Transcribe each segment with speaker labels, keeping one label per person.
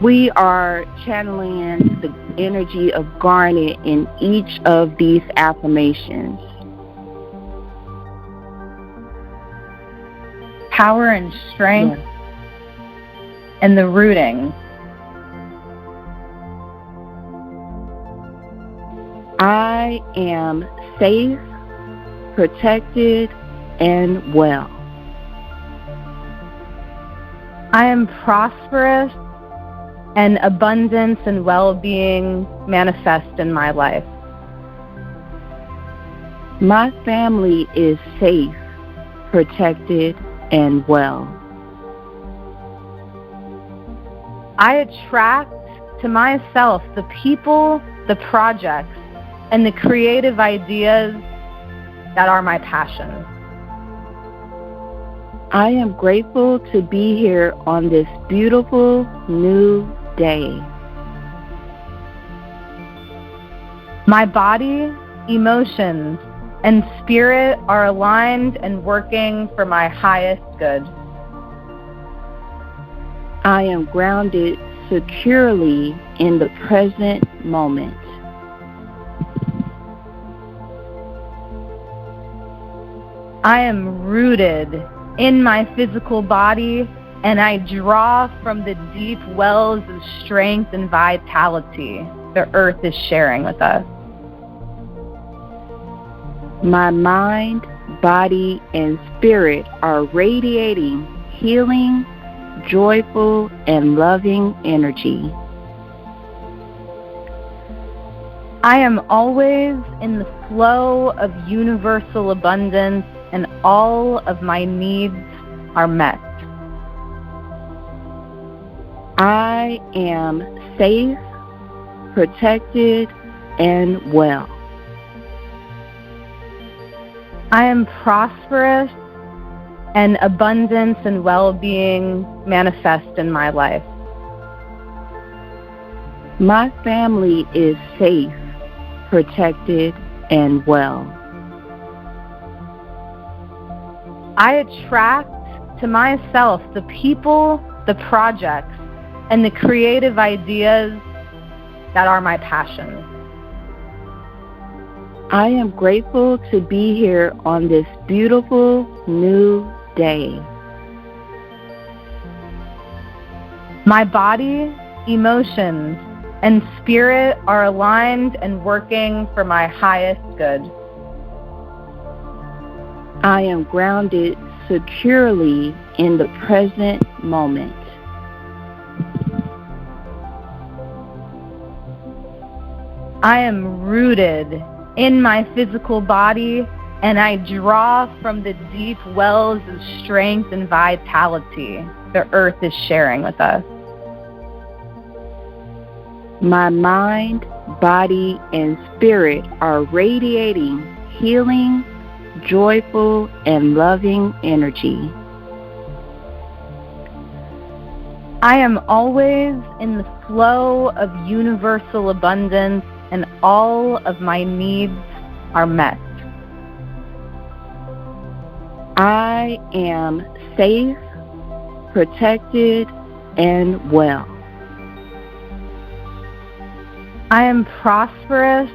Speaker 1: We are channeling the energy of Garnet in each of these affirmations.
Speaker 2: Power and strength and the rooting.
Speaker 1: I am safe, protected, and well.
Speaker 2: I am prosperous, and abundance and well-being manifest in my life.
Speaker 1: My family is safe, protected, and well.
Speaker 2: I attract to myself the people, the projects, and the creative ideas that are my passion.
Speaker 1: I am grateful to be here on this beautiful new day.
Speaker 2: My body, emotions, and spirit are aligned and working for my highest good.
Speaker 1: I am grounded securely in the present moment.
Speaker 2: I am rooted in my physical body, and I draw from the deep wells of strength and vitality the earth is sharing with us.
Speaker 1: My mind, body, and spirit are radiating healing, joyful, and loving energy.
Speaker 2: I am always in the flow of universal abundance, and all of my needs are met.
Speaker 1: I am safe, protected, and well.
Speaker 2: I am prosperous, and abundance and well-being manifest in my life.
Speaker 1: My family is safe, protected, and well.
Speaker 2: I attract to myself the people, the projects, and the creative ideas that are my passion.
Speaker 1: I am grateful to be here on this beautiful new day.
Speaker 2: My body, emotions, and spirit are aligned and working for my highest good.
Speaker 1: I am grounded securely in the present moment.
Speaker 2: I am rooted in my physical body, and I draw from the deep wells of strength and vitality the earth is sharing with us.
Speaker 1: My mind, body, and spirit are radiating healing, joyful, and loving energy.
Speaker 2: I am always in the flow of universal abundance, and all of my needs are met.
Speaker 1: I am safe, protected, and well.
Speaker 2: I am prosperous,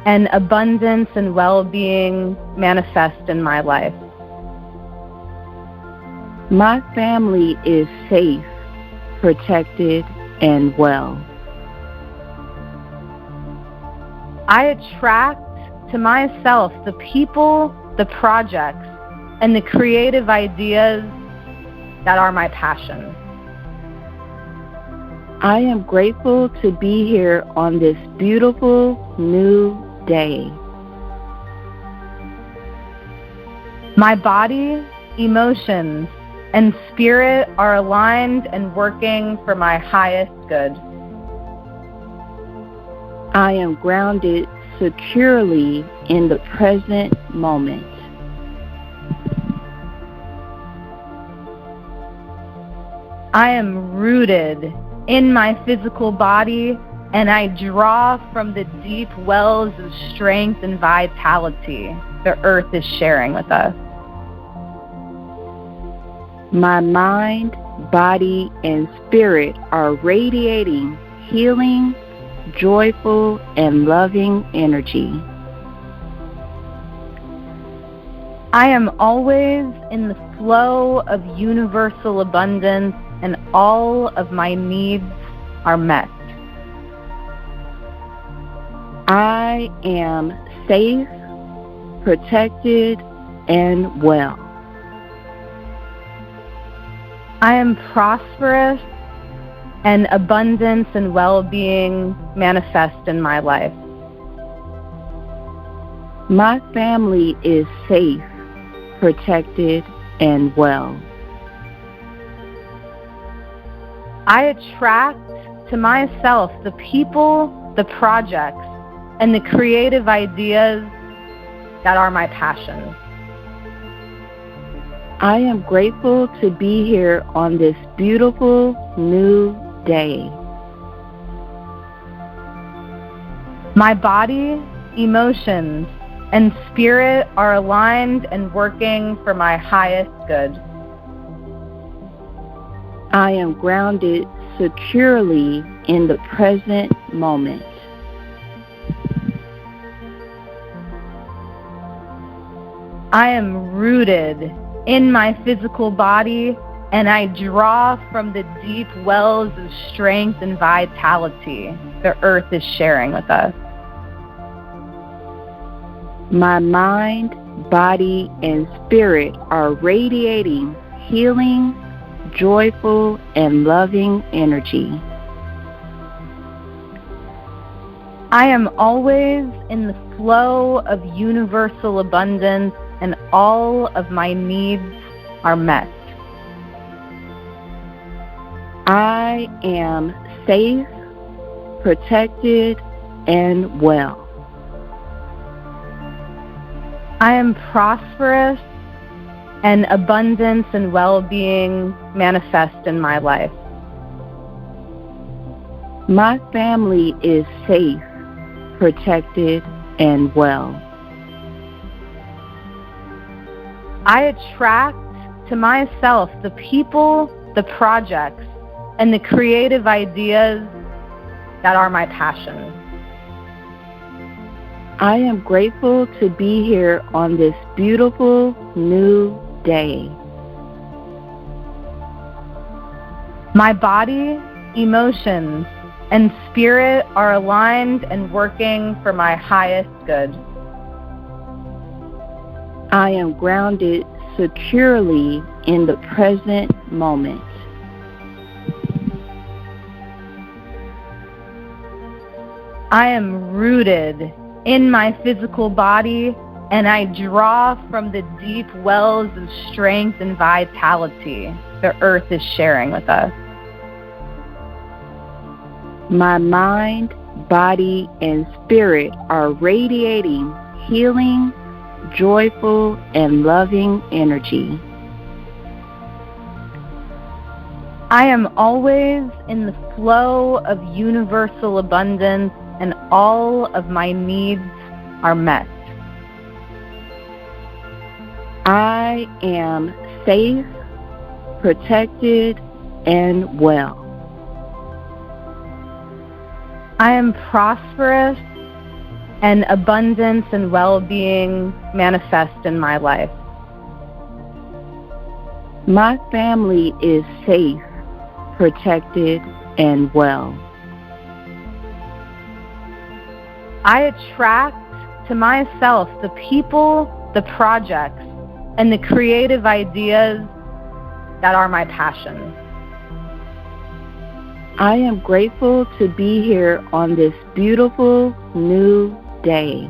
Speaker 2: and abundance and well-being manifest in my life.
Speaker 1: My family is safe, protected, and well.
Speaker 2: I attract to myself the people, the projects, and the creative ideas that are my passion.
Speaker 1: I am grateful to be here on this beautiful new day.
Speaker 2: My body, emotions, and spirit are aligned and working for my highest good.
Speaker 1: I am grounded securely in the present moment.
Speaker 2: I am rooted in my physical body, and I draw from the deep wells of strength and vitality the earth is sharing with us.
Speaker 1: My mind, body, and spirit are radiating healing, joyful, and loving energy.
Speaker 2: I am always in the flow of universal abundance, and all of my needs are met.
Speaker 1: I am safe, protected, and well.
Speaker 2: I am prosperous, and abundance and well-being manifest in my life.
Speaker 1: My family is safe, protected, and well.
Speaker 2: I attract to myself the people, the projects, and the creative ideas that are my passion.
Speaker 1: I am grateful to be here on this beautiful new day.
Speaker 2: My body, emotions, and spirit are aligned and working for my highest good.
Speaker 1: I am grounded securely in the present moment.
Speaker 2: I am rooted in my physical body, and I draw from the deep wells of strength and vitality the earth is sharing with us.
Speaker 1: My mind, body, and spirit are radiating healing, joyful, and loving energy.
Speaker 2: I am always in the flow of universal abundance, and all of my needs are met.
Speaker 1: I am safe, protected, and well.
Speaker 2: I am prosperous, and abundance and well-being manifest in my life.
Speaker 1: My family is safe, protected, and well.
Speaker 2: I attract to myself the people, the projects, and the creative ideas that are my passion.
Speaker 1: I am grateful to be here on this beautiful new day.
Speaker 2: My body, emotions, and spirit are aligned and working for my highest good.
Speaker 1: I am grounded securely in the present moment.
Speaker 2: I am rooted in my physical body, and I draw from the deep wells of strength and vitality the earth is sharing with us.
Speaker 1: My mind, body, and spirit are radiating healing, joyful, and loving energy.
Speaker 2: I am always in the flow of universal abundance, and all of my needs are met.
Speaker 1: I am safe, protected, and well.
Speaker 2: I am prosperous, and abundance and well-being manifest in my life.
Speaker 1: My family is safe, protected, and well.
Speaker 2: I attract to myself the people, the projects, and the creative ideas that are my passion.
Speaker 1: I am grateful to be here on this beautiful new day.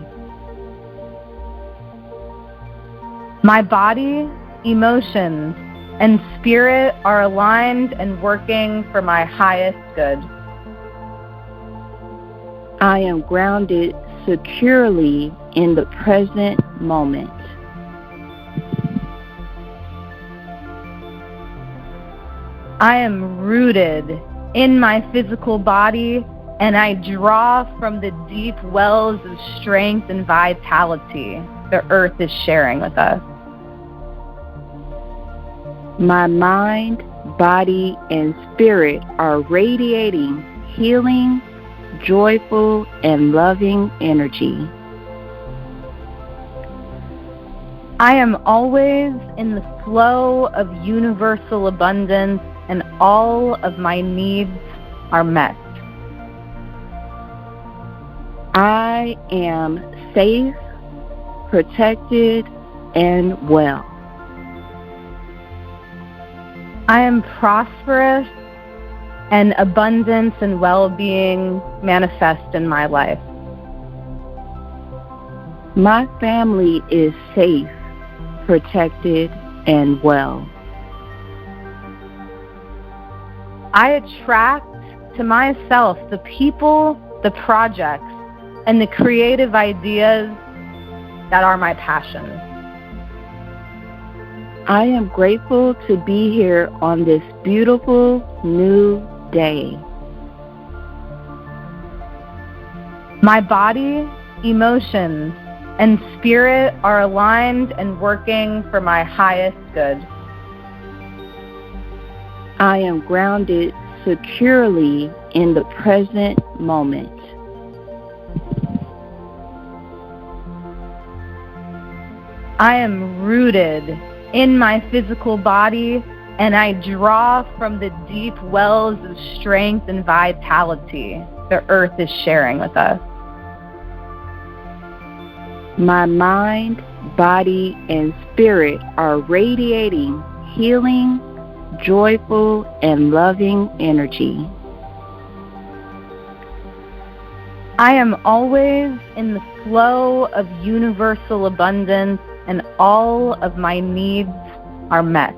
Speaker 2: My body, emotions, and spirit are aligned and working for my highest good.
Speaker 1: I am grounded securely in the present moment.
Speaker 2: I am rooted in my physical body, and I draw from the deep wells of strength and vitality the earth is sharing with us.
Speaker 1: My mind, body, and spirit are radiating healing, joyful, and loving energy.
Speaker 2: I am always in the flow of universal abundance, and all of my needs are met.
Speaker 1: I am safe, protected, and well.
Speaker 2: I am prosperous, and abundance and well-being manifest in my life.
Speaker 1: My family is safe, protected, and well.
Speaker 2: I attract to myself the people, the projects, and the creative ideas that are my passion.
Speaker 1: I am grateful to be here on this beautiful new day.
Speaker 2: My body, emotions, and spirit are aligned and working for my highest good.
Speaker 1: I am grounded securely in the present moment.
Speaker 2: I am rooted in my physical body, and I draw from the deep wells of strength and vitality the earth is sharing with us.
Speaker 1: My mind, body, and spirit are radiating healing, joyful, and loving energy.
Speaker 2: I am always in the flow of universal abundance, and all of my needs are met.